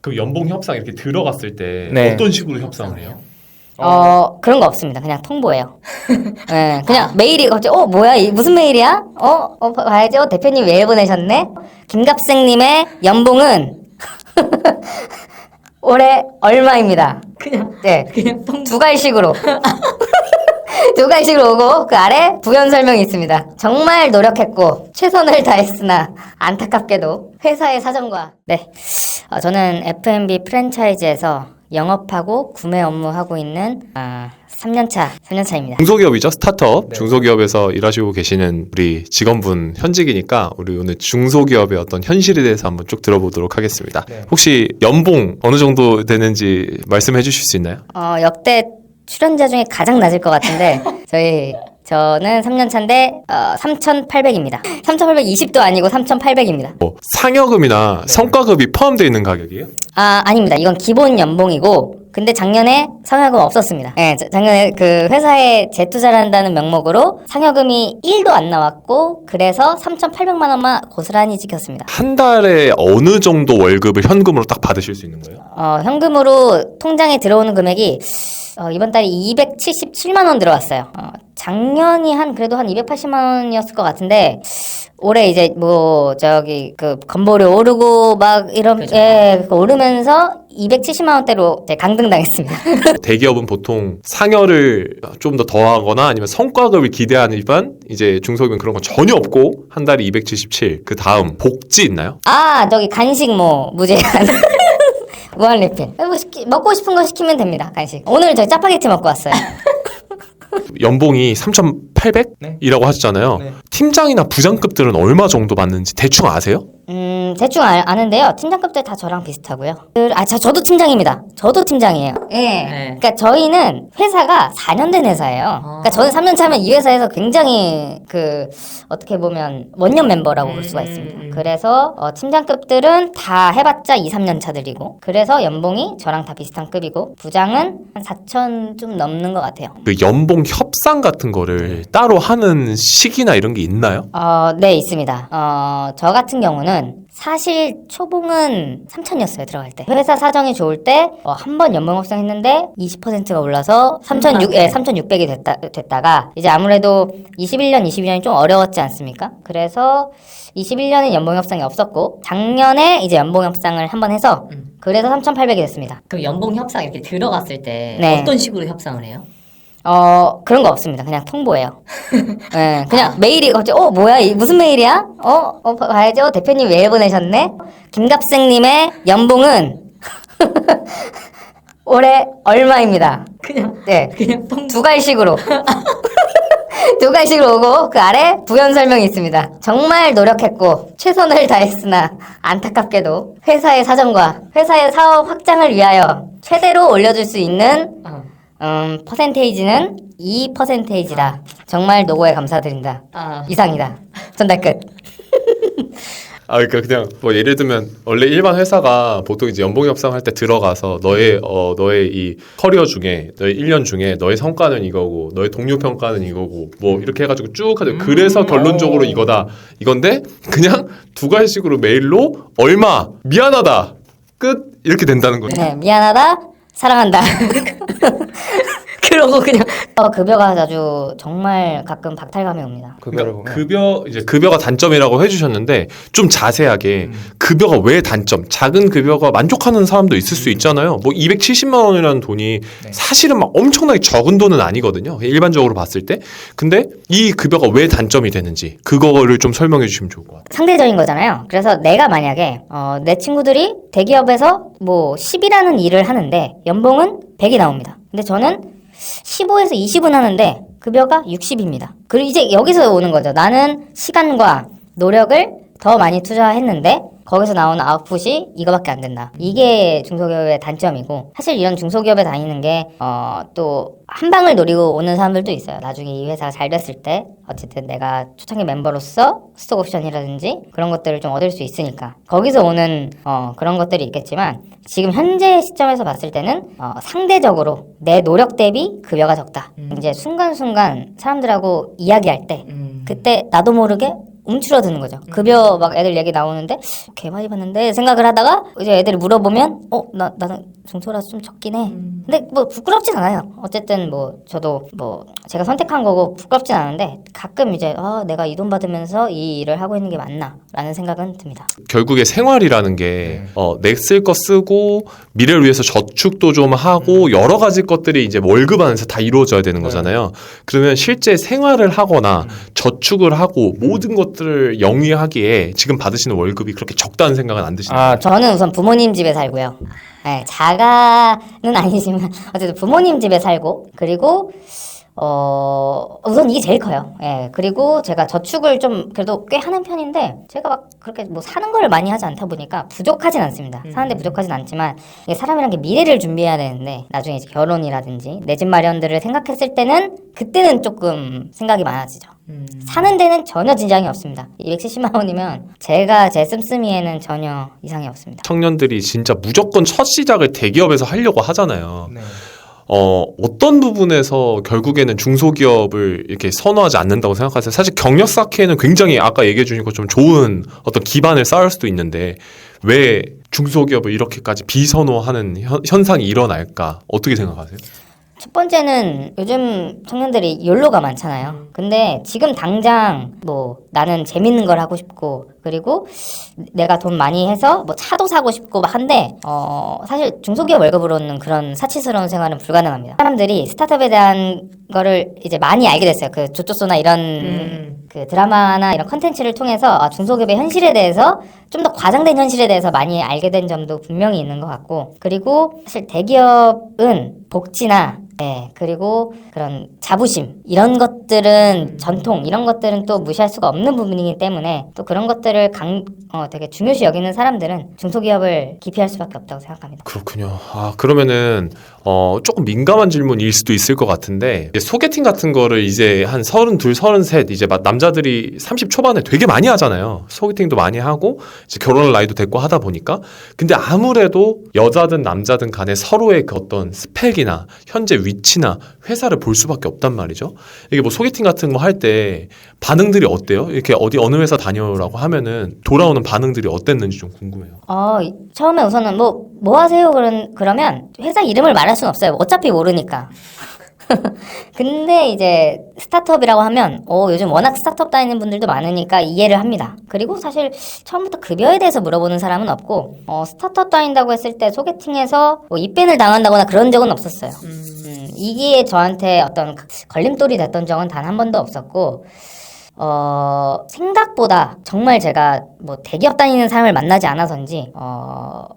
그 연봉 협상 이렇게 들어갔을 때 네. 어떤 식으로 협상을 해요? 그런 거 없습니다. 그냥 통보예요. 네, 그냥 메일이 갑자기 뭐야 무슨 메일이야? 봐야지. 대표님 메일 보내셨네. 김갑생님의 연봉은 올해 얼마입니다. 그냥 두 갈식으로 두 갈식으로 오고 그 아래 부연 설명이 있습니다. 정말 노력했고 최선을 다했으나 안타깝게도 회사의 사정과 저는 F&B 프랜차이즈에서 영업하고 구매 업무하고 있는 3년차입니다. 중소기업이죠. 스타트업. 중소기업에서 일하시고 계시는 우리 직원분 현직이니까 우리 오늘 중소기업의 어떤 현실에 대해서 한번 쭉 들어보도록 하겠습니다. 혹시 연봉 어느 정도 되는지 말씀해 주실 수 있나요? 역대 출연자 중에 가장 낮을 것 같은데 저는 3년 차인데 3,800입니다. 3,820도 아니고 3,800입니다. 상여금이나 성과급이 포함되어 있는 가격이에요? 아닙니다. 이건 기본 연봉이고 근데 작년에 상여금 없었습니다. 네, 작년에 그 회사에 재투자를 한다는 명목으로 상여금이 1도 안 나왔고 그래서 3,800만 원만 고스란히 지켰습니다. 한 달에 어느 정도 월급을 현금으로 딱 받으실 수 있는 거예요? 현금으로 통장에 들어오는 금액이 이번 달에 277만 원 들어왔어요. 작년이 그래도 한 280만 원이었을 것 같은데 올해 이제 그 건보료 오르고 오르면서 270만 원대로 강등당했습니다. 대기업은 보통 상여를 좀 더 더하거나 아니면 성과급을 기대하지만 이제 중소기업은 그런 건 전혀 없고 한 달에 277. 그 다음 복지 있나요? 간식 무제한. 무한 리필. 먹고 싶은 거 시키면 됩니다. 간식. 오늘 저희 짜파게티 먹고 왔어요. 연봉이 3,800이라고 하셨잖아요. 팀장이나 부장급들은 얼마 정도 받는지 대충 아세요? 대충 아는데요. 팀장급들 다 저랑 비슷하고요. 저도 팀장입니다. 저도 팀장이에요. 예. 그러니까 저희는 회사가 4년 된 회사예요. 그러니까 저는 3년 차면 이 회사에서 굉장히 어떻게 보면 원년 멤버라고 볼 수가 있습니다. 그래서 팀장급들은 다 해봤자 2, 3년 차들이고 그래서 연봉이 저랑 다 비슷한 급이고 부장은 한 4천 좀 넘는 것 같아요. 그 연봉 협상 같은 거를 따로 하는 시기나 이런 게 있나요? 네, 있습니다. 저 같은 경우는 사실 초봉은 3천이었어요, 들어갈 때. 회사 사정이 좋을 때, 한 번 연봉 협상했는데 20%가 올라서 3,600이 됐다가, 이제 아무래도 21년, 22년이 좀 어려웠지 않습니까? 그래서 21년엔 연봉 협상이 없었고, 작년에 이제 연봉 협상을 한 번 해서, 그래서 3,800이 됐습니다. 그럼 연봉 협상 이렇게 들어갔을 때 어떤 식으로 협상을 해요? 그런 거 없습니다. 그냥 통보예요. 네, 그냥 메일이 갑자기 뭐야 무슨 메일이야? 봐야지. 대표님 메일 보내셨네. 김갑생님의 연봉은 올해 얼마입니다. 그냥 두 갈식으로 두 갈식으로 오고 그 아래 부연 설명이 있습니다. 정말 노력했고 최선을 다했으나 안타깝게도 회사의 사정과 회사의 사업 확장을 위하여 최대로 올려줄 수 있는 퍼센테이지는 2%이다. 정말 노고에 감사드린다. 이상이다. 전달 끝. 그러니까 그냥 예를 들면 원래 일반 회사가 보통 이제 연봉 협상할 때 들어가서 너의 이 커리어 중에 너의 1년 중에 너의 성과는 이거고 너의 동료 평가는 이거고 이렇게 해가지고 쭉 하죠. 그래서 결론적으로 이건데 그냥 두 갈식으로 메일로 얼마 미안하다 끝 이렇게 된다는 거죠. 네, 미안하다 사랑한다. 그러고 그냥 급여가 아주 정말 가끔 박탈감이 옵니다. 급여가 단점이라고 해주셨는데 좀 자세하게 급여가 왜 단점? 작은 급여가 만족하는 사람도 있을 수 있잖아요. 270만 원이라는 돈이 사실은 막 엄청나게 적은 돈은 아니거든요. 일반적으로 봤을 때. 근데 이 급여가 왜 단점이 되는지 그거를 좀 설명해 주시면 좋을 것 같아요. 상대적인 거잖아요. 그래서 내가 만약에 내 친구들이 대기업에서 10이라는 일을 하는데 연봉은 100이 나옵니다. 근데 저는 15에서 20은 하는데 급여가 60입니다. 그리고 이제 여기서 오는 거죠. 나는 시간과 노력을 더 많이 투자했는데 거기서 나오는 아웃풋이 이거밖에 안 된다. 이게 중소기업의 단점이고 사실 이런 중소기업에 다니는 게 또 한 방을 노리고 오는 사람들도 있어요. 나중에 이 회사가 잘 됐을 때 어쨌든 내가 초창기 멤버로서 스톡옵션이라든지 그런 것들을 좀 얻을 수 있으니까 거기서 오는 그런 것들이 있겠지만 지금 현재 시점에서 봤을 때는 상대적으로 내 노력 대비 급여가 적다. 이제 순간순간 사람들하고 이야기할 때 그때 나도 모르게 움츠러드는 거죠. 급여 막 애들 얘기 나오는데 개 많이 받는데 생각을 하다가 이제 애들이 물어보면 나는 중소라서 좀 적긴 해. 근데 뭐 부끄럽진 않아요. 어쨌든 뭐 저도 뭐 제가 선택한 거고 부끄럽진 않은데 가끔 이제 내가 이 돈 받으면서 이 일을 하고 있는 게 맞나 라는 생각은 듭니다. 결국에 생활이라는 게 내 쓸 거 쓰고 미래를 위해서 저축도 좀 하고 여러 가지 것들이 이제 월급 안에서 다 이루어져야 되는 거잖아요. 그러면 실제 생활을 하거나 저축을 하고 모든 것들을 영위하기에 지금 받으시는 월급이 그렇게 적다는 생각은 안 드시나요? 저는 우선 부모님 집에 살고요. 네, 자가는 아니지만 어쨌든 부모님 집에 살고 그리고 우선 이게 제일 커요. 예. 그리고 제가 저축을 좀 그래도 꽤 하는 편인데 제가 막 그렇게 뭐 사는 걸 많이 하지 않다 보니까 부족하진 않습니다. 사는데 부족하진 않지만 이게 사람이란 게 미래를 준비해야 되는데 나중에 이제 결혼이라든지 내 집 마련들을 생각했을 때는 그때는 조금 생각이 많아지죠. 사는 데는 전혀 지장이 없습니다. 270만 원이면 제가 제 씀씀이에는 전혀 이상이 없습니다. 청년들이 진짜 무조건 첫 시작을 대기업에서 하려고 하잖아요. 네. 어떤 부분에서 결국에는 중소기업을 이렇게 선호하지 않는다고 생각하세요? 사실 경력 쌓기에는 굉장히 아까 얘기해 주신 것처럼 좋은 어떤 기반을 쌓을 수도 있는데 왜 중소기업을 이렇게까지 비선호하는 현상이 일어날까? 어떻게 생각하세요? 첫 번째는 요즘 청년들이 욜로가 많잖아요. 근데 지금 당장 뭐 나는 재밌는 걸 하고 싶고 그리고 내가 돈 많이 해서 뭐 차도 사고 싶고 막 한데 사실 중소기업 월급으로는 그런 사치스러운 생활은 불가능합니다. 사람들이 스타트업에 대한 거를 이제 많이 알게 됐어요. 그 조조소나 이런 그 드라마나 이런 컨텐츠를 통해서 중소기업의 현실에 대해서 좀 더 과장된 현실에 대해서 많이 알게 된 점도 분명히 있는 것 같고 그리고 사실 대기업은 복지나 그리고 그런 자부심 이런 것들은 전통 이런 것들은 또 무시할 수가 없는 부분이기 때문에 또 그런 것들을 되게 중요시 여기는 사람들은 중소기업을 기피할 수밖에 없다고 생각합니다. 그렇군요. 그러면은 조금 민감한 질문일 수도 있을 것 같은데 이제 소개팅 같은 거를 이제 한 32, 33 이제 남자들이 30 초반에 되게 많이 하잖아요. 소개팅도 많이 하고 이제 결혼할 나이도 됐고 하다 보니까 근데 아무래도 여자든 남자든 간에 서로의 그 어떤 스펙이나 현재 위치나 회사를 볼 수밖에 없단 말이죠. 이게 뭐 소개팅 같은 거 할 때 반응들이 어때요? 이렇게 어느 회사 다녀라고 하면은 돌아오는 반응들이 어땠는지 좀 궁금해요. 처음에 우선은 뭐 하세요? 그러면 회사 이름을 말할 수는 없어요. 어차피 모르니까. 근데 이제 스타트업이라고 하면 요즘 워낙 스타트업 다니는 분들도 많으니까 이해를 합니다. 그리고 사실 처음부터 급여에 대해서 물어보는 사람은 없고 스타트업 다닌다고 했을 때 소개팅에서 뭐 입밴을 당한다거나 그런 적은 없었어요. 이게 저한테 어떤 걸림돌이 됐던 적은 단 한 번도 없었고 생각보다 정말 제가 뭐 대기업 다니는 사람을 만나지 않아서인지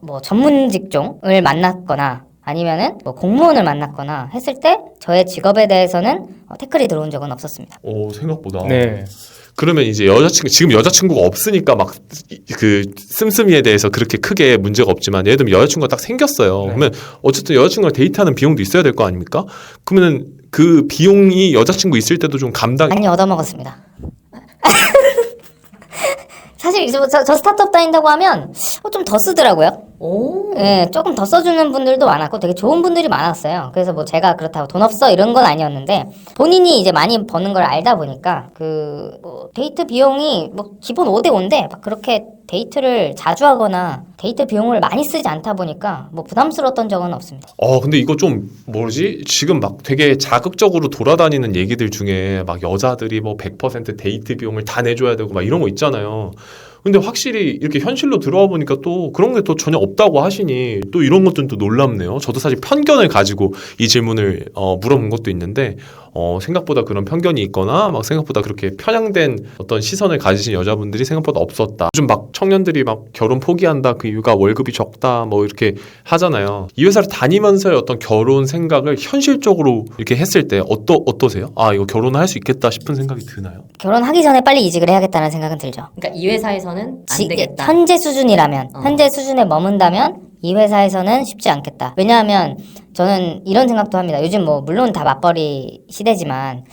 뭐 전문 직종을 만났거나 아니면은 뭐 공무원을 만났거나 했을 때 저의 직업에 대해서는 태클이 들어온 적은 없었습니다. 생각보다. 네. 그러면 이제 지금 여자친구가 없으니까 막 그 씀씀이에 대해서 그렇게 크게 문제가 없지만 예를 들면 여자친구가 딱 생겼어요. 네. 그러면 어쨌든 여자친구랑 데이트하는 비용도 있어야 될 거 아닙니까? 그러면 그 비용이 여자친구 있을 때도 좀 많이 얻어먹었습니다. 사실 저 스타트업 다닌다고 하면 좀 더 쓰더라고요. 조금 더 써주는 분들도 많았고 되게 좋은 분들이 많았어요. 그래서 뭐 제가 그렇다고 돈 없어 이런 건 아니었는데 본인이 이제 많이 버는 걸 알다 보니까 뭐 데이트 비용이 뭐 기본 5대 5인데 막 그렇게 데이트를 자주 하거나 데이트 비용을 많이 쓰지 않다 보니까 뭐 부담스러웠던 적은 없습니다. 근데 이거 좀 뭐지? 지금 막 되게 자극적으로 돌아다니는 얘기들 중에 막 여자들이 뭐 100% 데이트 비용을 다 내줘야 되고 막 이런 거 있잖아요. 근데 확실히 이렇게 현실로 들어와 보니까 또 그런 게 또 전혀 없다고 하시니 또 이런 것들은 또 놀랍네요. 저도 사실 편견을 가지고 이 질문을 물어본 것도 있는데 생각보다 그런 편견이 있거나 막 생각보다 그렇게 편향된 어떤 시선을 가지신 여자분들이 생각보다 없었다. 요즘 막 청년들이 막 결혼 포기한다 그 이유가 월급이 적다 뭐 이렇게 하잖아요. 이 회사를 다니면서의 어떤 결혼 생각을 현실적으로 이렇게 했을 때 어떠세요? 이거 결혼할 수 있겠다 싶은 생각이 드나요? 결혼하기 전에 빨리 이직을 해야겠다는 생각은 들죠. 그러니까 이 회사에서는 안 되겠다. 현재 수준이라면 현재 수준에 머문다면 이 회사에서는 쉽지 않겠다. 왜냐하면 저는 이런 생각도 합니다. 요즘 뭐 물론 다 맞벌이 시대지만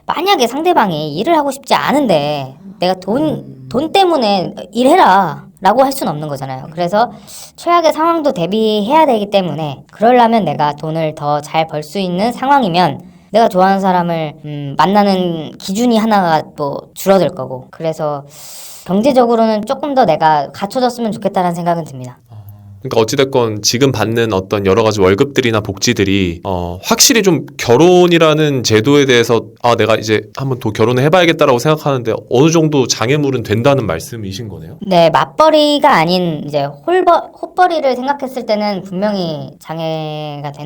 만약에 상대방이 일을 하고 싶지 않은데 내가 돈 때문에 일해라 라고 할 수는 없는 거잖아요. 그래서 최악의 상황도 대비해야 되기 때문에 그러려면 내가 돈을 더 잘 벌 수 있는 상황이면 내가 좋아하는 사람을 만나는 기준이 하나가 또 줄어들 거고 그래서 경제적으로는 조금 더 내가 갖춰졌으면 좋겠다는 생각은 듭니다. 그러니까 어찌됐건 지금 받는 어떤 여러 가지 월급들이나 복지들이 확실히 좀 결혼이라는 제도에 대해서 내가 이제 한번 더 결혼을 해봐야겠다라고 생각하는데 어느 정도 장애물은 된다는 말씀이신 거네요? 네, 맞벌이가 아닌 이제 홀벌이를 생각했을 때는 분명히 장애가 되는